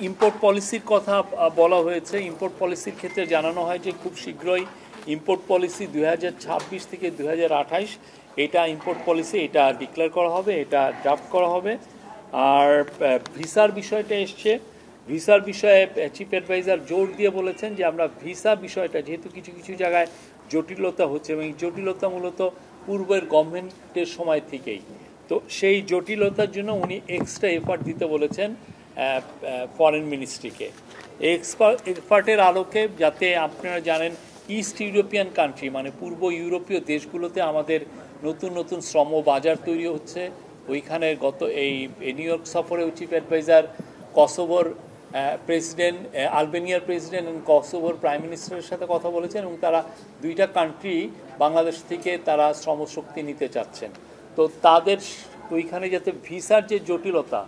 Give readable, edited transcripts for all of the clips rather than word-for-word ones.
Import পলিসির কথা বলা হয়েছে। ইম্পোর্ট পলিসির ক্ষেত্রে জানানো হয় যে খুব শীঘ্রই ইম্পোর্ট পলিসি 2026 থেকে 2028 এটা ইম্পোর্ট পলিসি এটা ডিক্লেয়ার করা হবে, এটা ড্রাফট করা হবে। আর ভিসার বিষয়টা এসছে, ভিসার বিষয়ে চিফ অ্যাডভাইজার জোর দিয়ে বলেছেন যে আমরা ভিসা বিষয়টা যেহেতু কিছু কিছু জায়গায় জটিলতা হচ্ছে এবং এই জটিলতা মূলত পূর্বের গভর্নমেন্টের সময় থেকেই, তো সেই জটিলতার জন্য উনি এক্সট্রা এফার্ট দিতে বলেছেন ফরেন মিনিস্ট্রিকে। এক্সপার্টের আলোকে যাতে আপনারা জানেন ইস্ট ইউরোপিয়ান কান্ট্রি মানে পূর্ব ইউরোপীয় দেশগুলোতে আমাদের নতুন নতুন শ্রম বাজার তৈরি হচ্ছে। ওইখানে এই নিউ ইয়র্ক সফরে চিফ অ্যাডভাইজার কসোভোর প্রেসিডেন্ট, আলবেনিয়ার প্রেসিডেন্ট এবং কসোভোর প্রাইম মিনিস্টারের সাথে কথা বলেছেন এবং তারা দুইটা কান্ট্রি বাংলাদেশ থেকে তারা শ্রমশক্তি নিতে চাচ্ছেন। তো তাদের ওইখানে যাতে ভিসার যে জটিলতা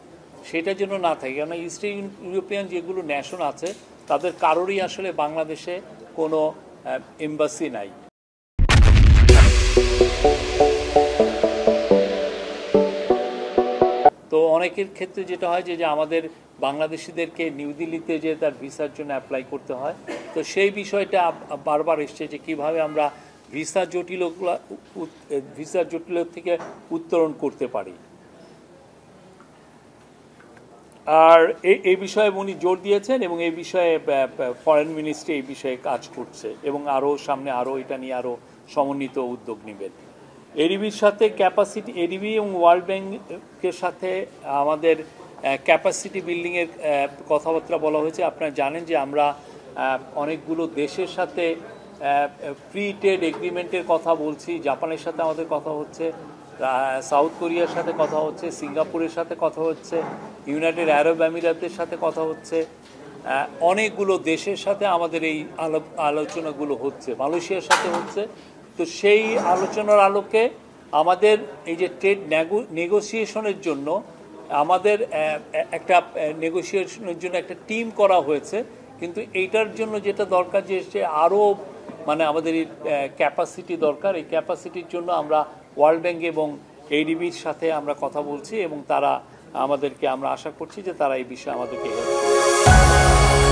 সেটা যেন না থাকে, কেননা ইস্ট ইউরোপিয়ান যেগুলো ন্যাশন আছে তাদের কারোরই আসলে বাংলাদেশে কোনো এম্বাসি নাই। তো অনেকের ক্ষেত্রে যেটা হয় যে আমাদের বাংলাদেশিদেরকে নিউ দিল্লিতে যে তার ভিসার জন্য অ্যাপ্লাই করতে হয়, তো সেই বিষয়টা বারবার এসছে যে কীভাবে আমরা ভিসা জটিলতা থেকে উত্তরণ করতে পারি। আর এই বিষয়ে উনি জোর দিয়েছেন এবং এই বিষয়ে ফরেন মিনিস্ট্রি এই বিষয়ে কাজ করছে এবং আরও সামনে আরও এটা নিয়ে আরও সমন্বিত উদ্যোগ নেবেন। এডিবির সাথে ক্যাপাসিটি, এডিবি এবং ওয়ার্ল্ড ব্যাংকের সাথে আমাদের ক্যাপাসিটি বিল্ডিংয়ের কথাবার্তা বলা হয়েছে। আপনারা জানেন যে আমরা অনেকগুলো দেশের সাথে ফ্রি ট্রেড এগ্রিমেন্টের কথা বলছি। জাপানের সাথে আমাদের কথা হচ্ছে, সাউথ কোরিয়ার সাথে কথা হচ্ছে, সিঙ্গাপুরের সাথে কথা হচ্ছে, ইউনাইটেড আরব আমিরাতের সাথে কথা হচ্ছে, অনেকগুলো দেশের সাথে আমাদের এই আলোচনাগুলো হচ্ছে, মালয়েশিয়ার সাথে হচ্ছে। তো সেই আলোচনার আলোকে আমাদের এই যে ট্রেড নেগোসিয়েশনের জন্য আমাদের একটা নেগোসিয়েশনের জন্য একটা টিম করা হয়েছে, কিন্তু এইটার জন্য যেটা দরকার যে আরও মানে আমাদের এই ক্যাপাসিটি দরকার। এই ক্যাপাসিটির জন্য আমরা ওয়ার্ল্ড ব্যাংক এবং এডিবির সাথে আমরা কথা বলছি এবং তারা আমাদেরকে, আমরা আশা করছি যে তারা এই বিষয়ে আমাদেরকে হেল্প করবে।